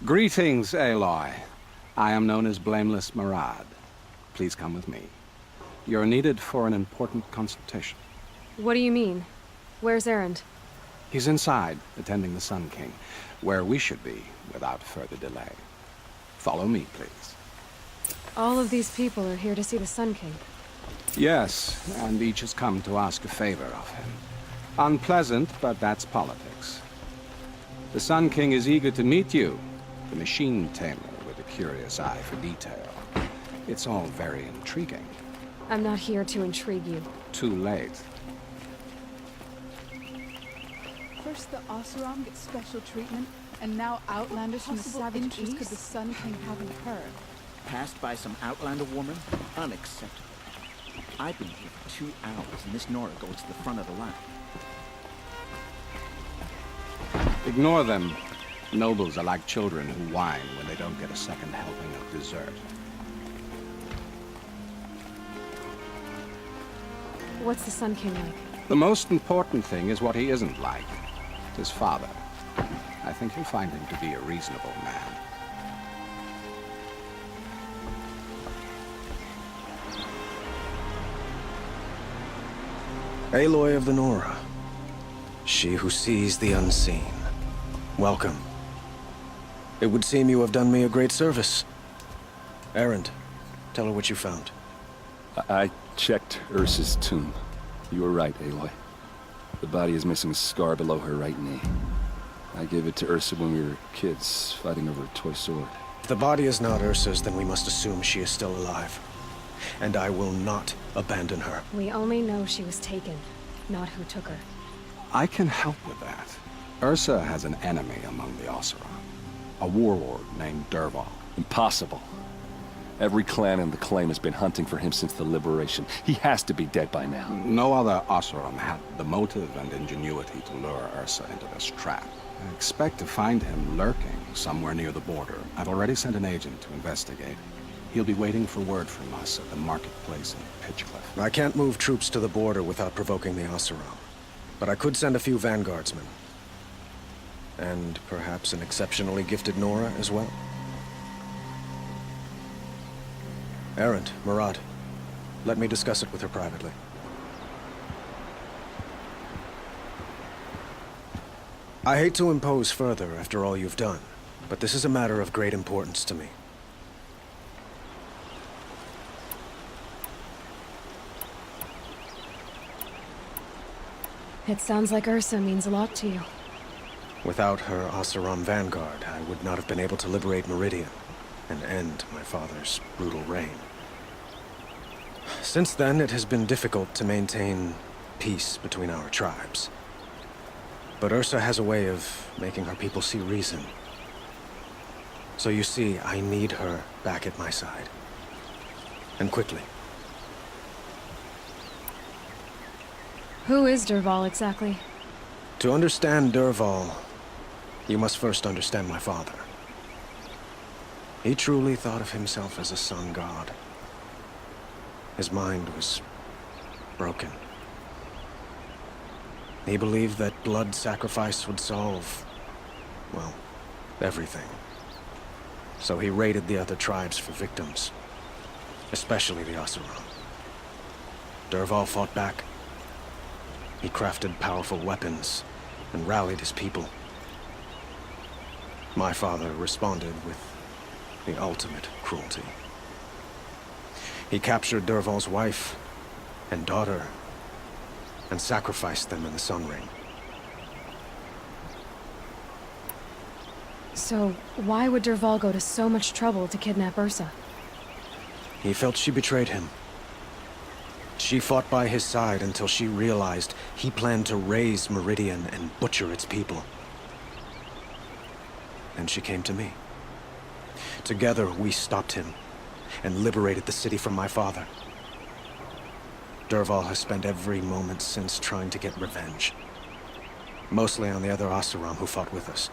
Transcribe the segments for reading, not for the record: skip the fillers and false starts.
Greetings, Aloy. I am known as Blameless Marad. Please come with me. You're needed for an important consultation. What do you mean? Where's Erend? He's inside, attending the Sun King, where we should be, without further delay. Follow me, please. All of these people are here to see the Sun King. Yes, and each has come to ask a favor of him. Unpleasant, but that's politics. The Sun King is eager to meet you, the machine tamer with a curious eye for detail. It's all very intriguing. I'm not here to intrigue you. Too late. First the Oseram get special treatment, and now Outlanders from the Savage East could the Sun King haven't heard. Passed by some Outlander woman? Unacceptable. I've been here for 2 hours, and this Nora goes to the front of the line. Ignore them. Nobles are like children who whine when they don't get a second helping of dessert. What's the Sun King like? The most important thing is what he isn't like. His father. I think you'll find him to be a reasonable man. Aloy of the Nora. She who sees the unseen. Welcome. It would seem you have done me a great service. Erend, tell her what you found. I checked Ursa's tomb. You were right, Aloy. The body is missing a scar below her right knee. I gave it to Ursa when we were kids, fighting over a toy sword. If the body is not Ursa's, then we must assume she is still alive. And I will not abandon her. We only know she was taken, not who took her. I can help with that. Ursa has an enemy among the Oseram. A warlord named Dervahl. Impossible. Every clan in the Claim has been hunting for him since the Liberation. He has to be dead by now. No other Oseram had the motive and ingenuity to lure Ursa into this trap. I expect to find him lurking somewhere near the border. I've already sent an agent to investigate. He'll be waiting for word from us at the marketplace in Pitchcliff. I can't move troops to the border without provoking the Oseram. But I could send a few vanguardsmen. And perhaps an exceptionally gifted Nora as well. Erend, Marad, let me discuss it with her privately. I hate to impose further after all you've done, but this is a matter of great importance to me. It sounds like Ursa means a lot to you. Without her Oseram vanguard, I would not have been able to liberate Meridian and end my father's brutal reign. Since then, it has been difficult to maintain peace between our tribes. But Ursa has a way of making her people see reason. So you see, I need her back at my side. And quickly. Who is Dervahl exactly? To understand Dervahl, you must first understand my father. He truly thought of himself as a sun god. His mind was broken. He believed that blood sacrifice would solve, well, everything. So he raided the other tribes for victims, especially the Oseram. Dervahl fought back. He crafted powerful weapons and rallied his people. My father responded with the ultimate cruelty. He captured Dervahl's wife and daughter and sacrificed them in the Sun Ring. So, why would Dervahl go to so much trouble to kidnap Ursa? He felt she betrayed him. She fought by his side until she realized he planned to raise Meridian and butcher its people. And she came to me. Together, we stopped him and liberated the city from my father. Dervahl has spent every moment since trying to get revenge. Mostly on the other Oseram who fought with us.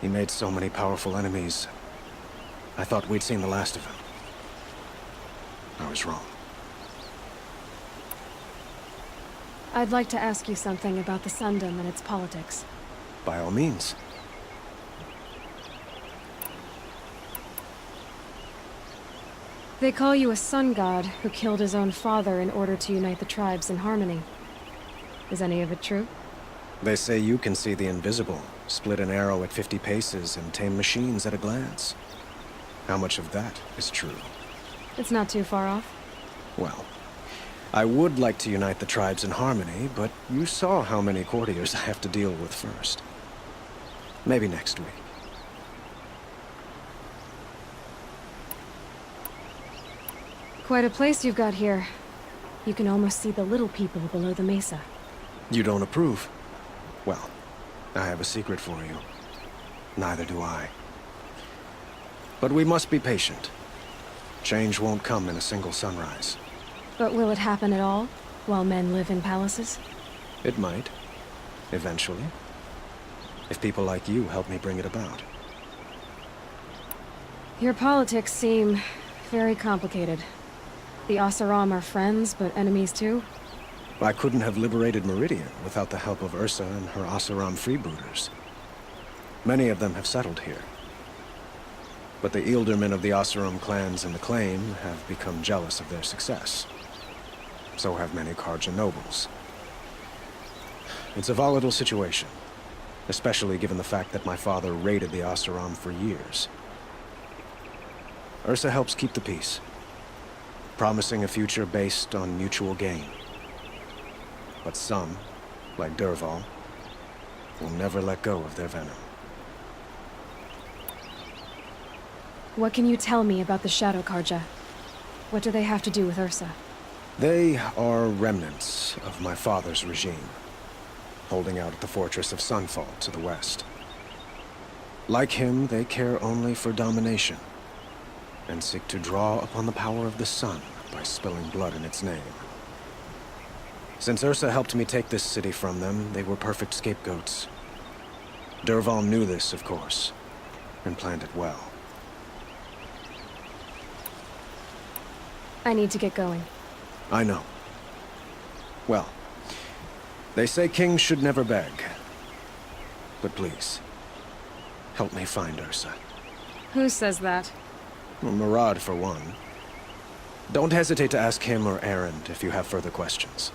He made so many powerful enemies, I thought we'd seen the last of him. I was wrong. I'd like to ask you something about the Sundom and its politics. By all means. They call you a sun god who killed his own father in order to unite the tribes in harmony. Is any of it true? They say you can see the invisible, split an arrow at 50 paces, and tame machines at a glance. How much of that is true? It's not too far off. Well, I would like to unite the tribes in harmony, but you saw how many courtiers I have to deal with first. Maybe next week. Quite a place you've got here. You can almost see the little people below the mesa. You don't approve? Well, I have a secret for you. Neither do I. But we must be patient. Change won't come in a single sunrise. But will it happen at all, while men live in palaces? It might. Eventually. If people like you help me bring it about. Your politics seem very complicated. The Oseram are friends, but enemies too? I couldn't have liberated Meridian without the help of Ursa and her Oseram freebooters. Many of them have settled here. But the Ealdormen of the Oseram clans in the Claim have become jealous of their success. So have many Carja nobles. It's a volatile situation, especially given the fact that my father raided the Oseram for years. Ursa helps keep the peace, promising a future based on mutual gain. But some, like Dervahl, will never let go of their venom. What can you tell me about the Shadow Carja? What do they have to do with Ursa? They are remnants of my father's regime, holding out at the fortress of Sunfall to the west. Like him, they care only for domination, and seek to draw upon the power of the sun by spilling blood in its name. Since Ursa helped me take this city from them, they were perfect scapegoats. Dervahl knew this, of course, and planned it well. I need to get going. I know. Well, they say kings should never beg. But please, help me find Ursa. Who says that? Well, Murad, for one. Don't hesitate to ask him or Erend if you have further questions.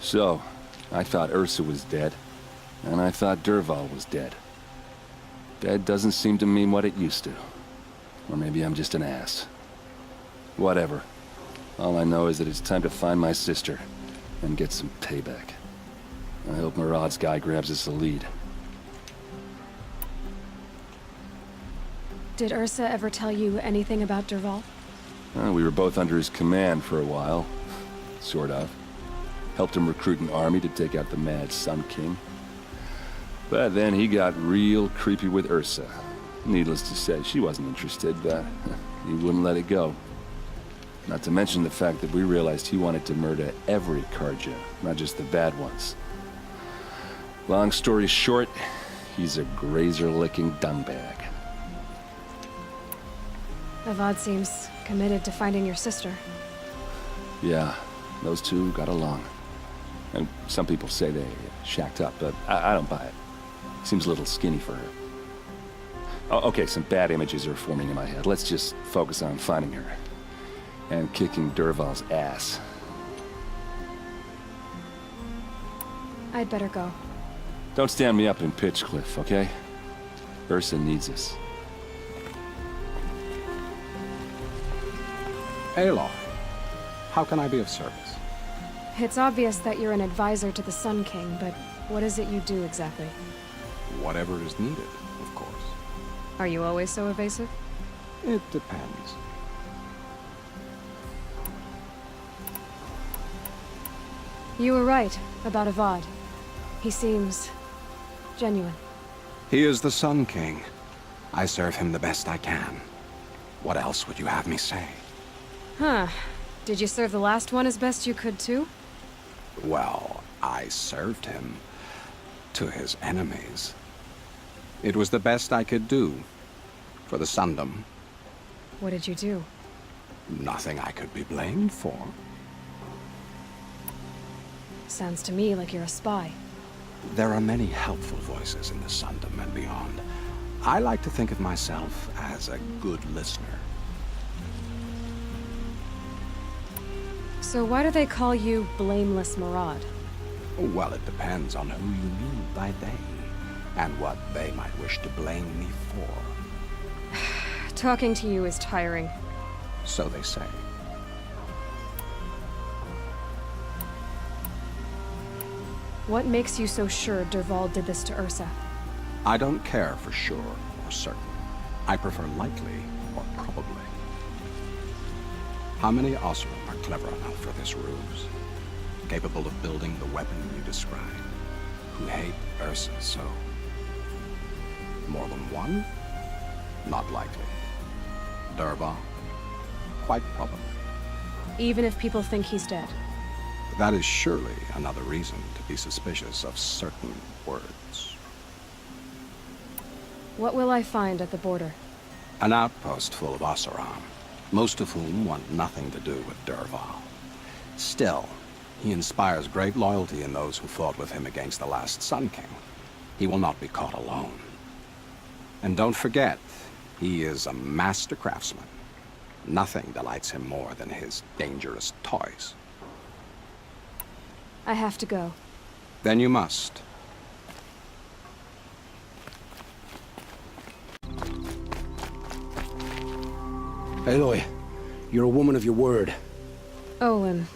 So, I thought Ursa was dead, and I thought Dervahl was dead. Dead doesn't seem to mean what it used to. Or maybe I'm just an ass. Whatever. All I know is that it's time to find my sister and get some payback. I hope Murad's guy grabs us a lead. Did Ursa ever tell you anything about Dervahl? We were both under his command for a while. Sort of. Helped him recruit an army to take out the mad Sun King. But then he got real creepy with Ursa. Needless to say, she wasn't interested, but he wouldn't let it go. Not to mention the fact that we realized he wanted to murder every Carja, not just the bad ones. Long story short, he's a grazer-licking dungbag. Avad seems committed to finding your sister. Yeah, those two got along. And some people say they shacked up, but I don't buy it. Seems a little skinny for her. Oh, okay, some bad images are forming in my head. Let's just focus on finding her. And kicking Dervahl's ass. I'd better go. Don't stand me up in Pitchcliff, okay? Ursa needs us. Aloy, how can I be of service? It's obvious that you're an advisor to the Sun King, but what is it you do exactly? Whatever is needed, of course. Are you always so evasive? It depends. You were right about Avad. He seems genuine. He is the Sun King. I serve him the best I can. What else would you have me say? Huh. Did you serve the last one as best you could, too? Well, I served him to his enemies. It was the best I could do for the Sundom. What did you do? Nothing I could be blamed for. Sounds to me like you're a spy. There are many helpful voices in the Sundom and beyond. I like to think of myself as a good listener. So why do they call you Blameless Marad? Well, it depends on who you mean by they, and what they might wish to blame me for. Talking to you is tiring. So they say. What makes you so sure Dervahl did this to Ursa? I don't care for sure or certain. I prefer likely or probably. How many Oseram are clever enough for this ruse? Capable of building the weapon you describe? Who hate Ursa so? More than one? Not likely. Dervahl? Quite probably. Even if people think he's dead. That is surely another reason to be suspicious of certain words. What will I find at the border? An outpost full of Oseram, most of whom want nothing to do with Dervahl. Still, he inspires great loyalty in those who fought with him against the last Sun King. He will not be caught alone. And don't forget, he is a master craftsman. Nothing delights him more than his dangerous toys. I have to go. Then you must. Aloy, you're a woman of your word. Olin.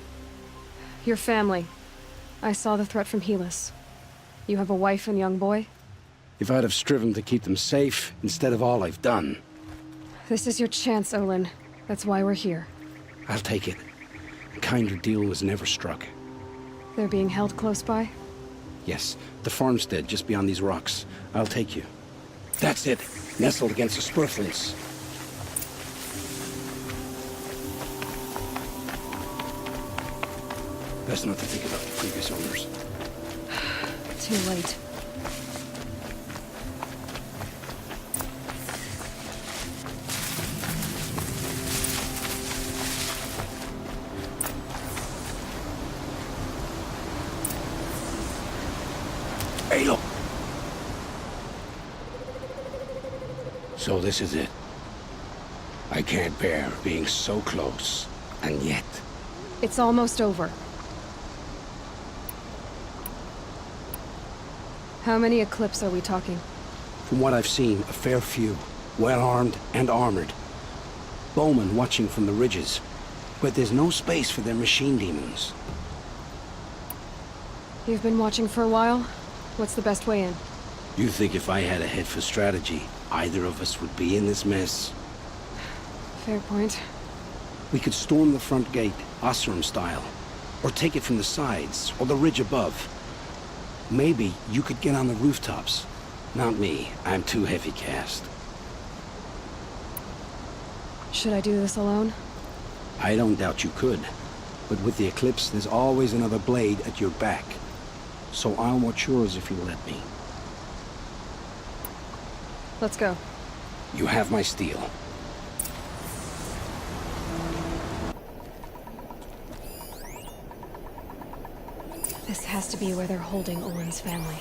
Your family. I saw the threat from Helis. You have a wife and young boy? If I'd have striven to keep them safe instead of all I've done, This is your chance, Olin. That's why we're here. I'll take it. A kinder deal was never struck. They're being held close by? Yes, the farmstead just beyond these rocks. I'll take you. That's it. Nestled against the spurflints. Best not to think about the previous owners. Too late. Aloy! So this is it. I can't bear being so close, and yet... It's almost over. How many Eclipse are we talking? From what I've seen, a fair few. Well-armed and armored. Bowmen watching from the ridges. But there's no space for their machine demons. You've been watching for a while? What's the best way in? You think if I had a head for strategy, either of us would be in this mess? Fair point. We could storm the front gate, Oseram style. Or take it from the sides, or the ridge above. Maybe you could get on the rooftops. Not me. I'm too heavy cast. Should I do this alone? I don't doubt you could. But with the Eclipse, there's always another blade at your back. So I'll watch yours if you let me. Let's go. You have my steel. This has to be where they're holding Olin's family.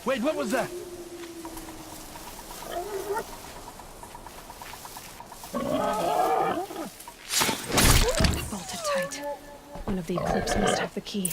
Wait, what was that? Bolted tight. One of the Eclipse must have the key.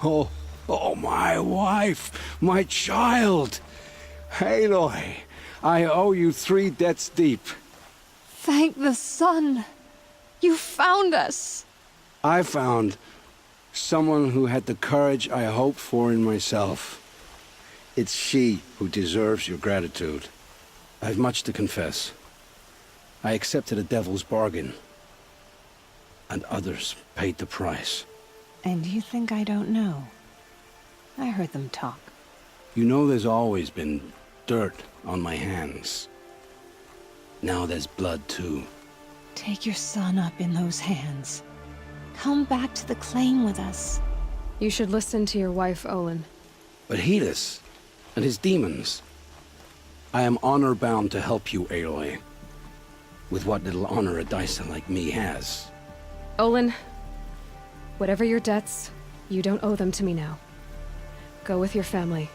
Oh, oh, my wife, my child. Aloy, I owe you 3 debts deep. Thank the sun! You found us! I found someone who had the courage I hoped for in myself. It's she who deserves your gratitude. I've much to confess. I accepted a devil's bargain, and others paid the price. And you think I don't know? I heard them talk. You know there's always been dirt on my hands. Now there's blood too. Take your son up in those hands. Come back to the claim with us. You should listen to your wife, Olin. But Helis and his demons. I am honor-bound to help you, Aloy. With what little honor a Dyson like me has. Olin, whatever your debts, you don't owe them to me now. Go with your family.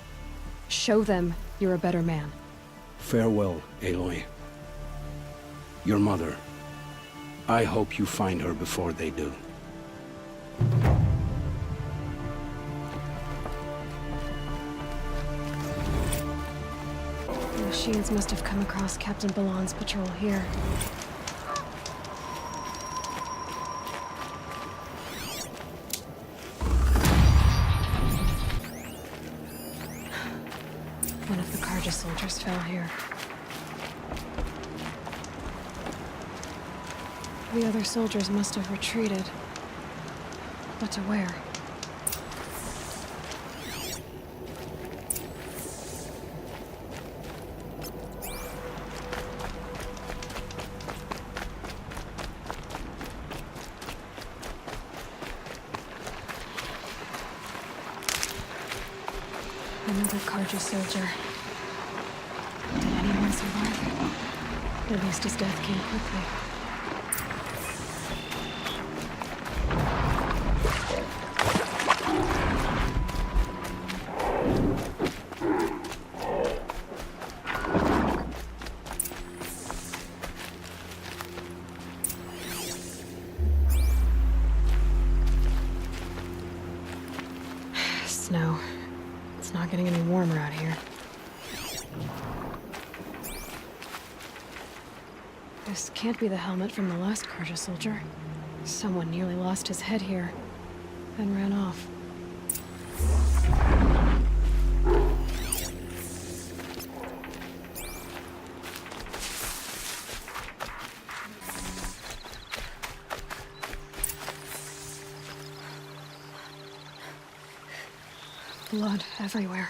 Show them you're a better man. Farewell, Aloy. Your mother. I hope you find her before they do. The machines must have come across Captain Balan's patrol here. One of the Carja soldiers fell here. The other soldiers must have retreated. But to where? Another Carja soldier. Did anyone survive? At least his death came quickly. Snow. It's not getting any warmer out here. This can't be the helmet from the last Carja soldier. Someone nearly lost his head here, then ran off. Blood everywhere.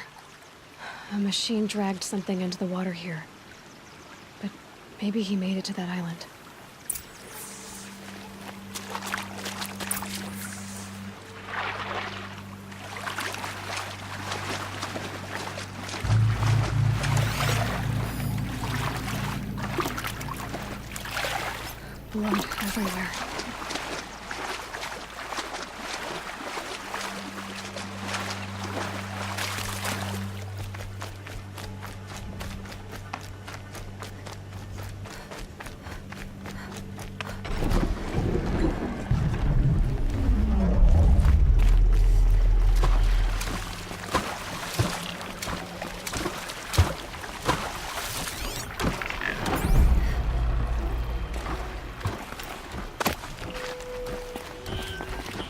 A machine dragged something into the water here. But maybe he made it to that island. Blood everywhere.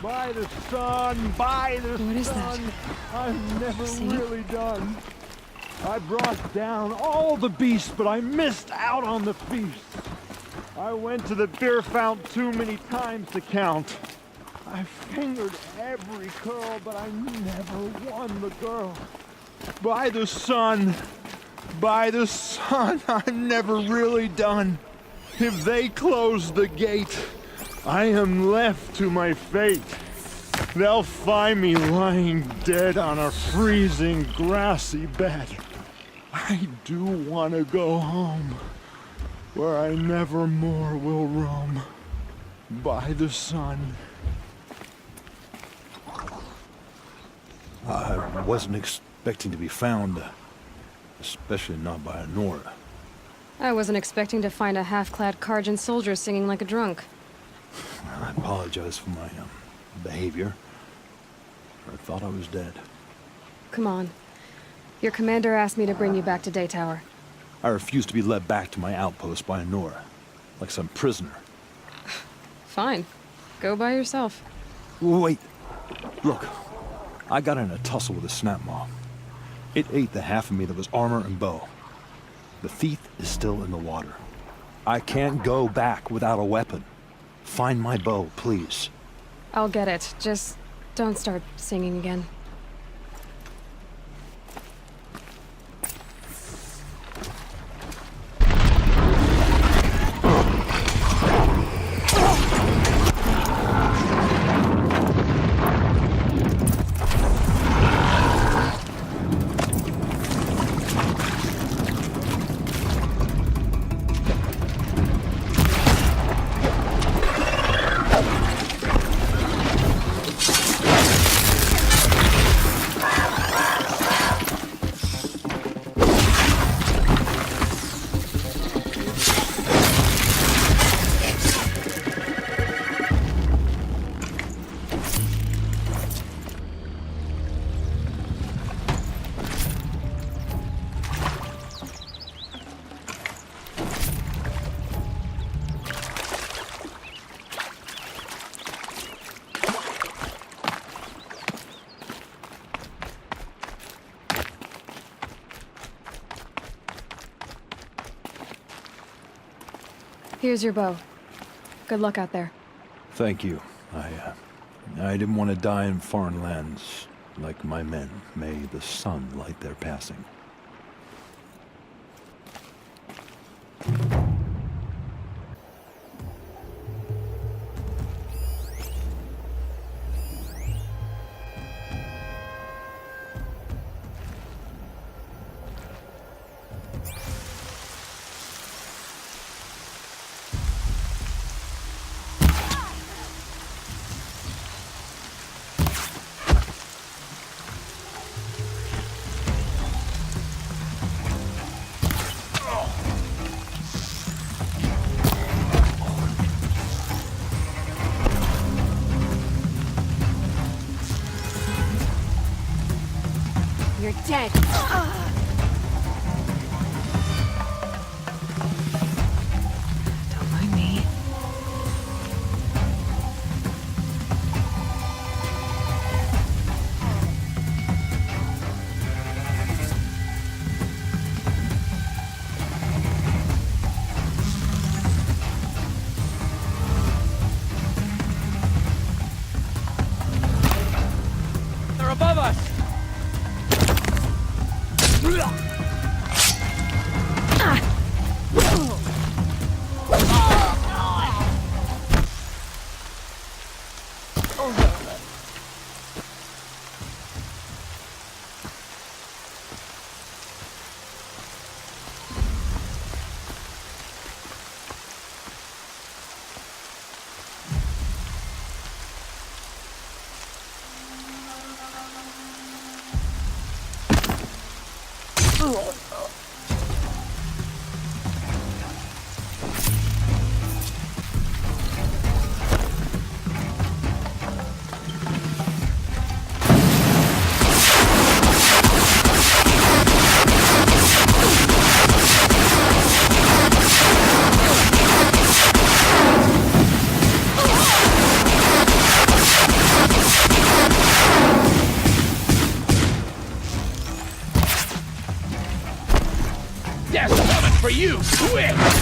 By the sun, by the sun. What is that? I'm never See? really done. I brought down all the beasts, but I missed out on the feast. I went to the beer fount too many times to count. I fingered every curl, but I never won the girl. By the sun, I'm never really done. If they close the gate, I am left to my fate. They'll find me lying dead on a freezing grassy bed. I do want to go home, where I never more will roam. By the sun. I wasn't expecting to be found, especially not by a Nora. I wasn't expecting to find a half-clad Carjan soldier singing like a drunk. I apologize for my behavior. I thought I was dead. Come on. Your commander asked me to bring you back to Daytower. I refused to be led back to my outpost by Nora, like some prisoner. Fine. Go by yourself. Wait. Look. I got in a tussle with a snapmaw. It ate the half of me that was armor and bow. The thief is still in the water. I can't go back without a weapon. Find my bow, please. I'll get it. Just don't start singing again. Here's your bow. Good luck out there. Thank you. I didn't want to die in foreign lands like my men. May the sun light their passing. You're dead. Don't mind me. They're above us! Yes, coming for you, quick!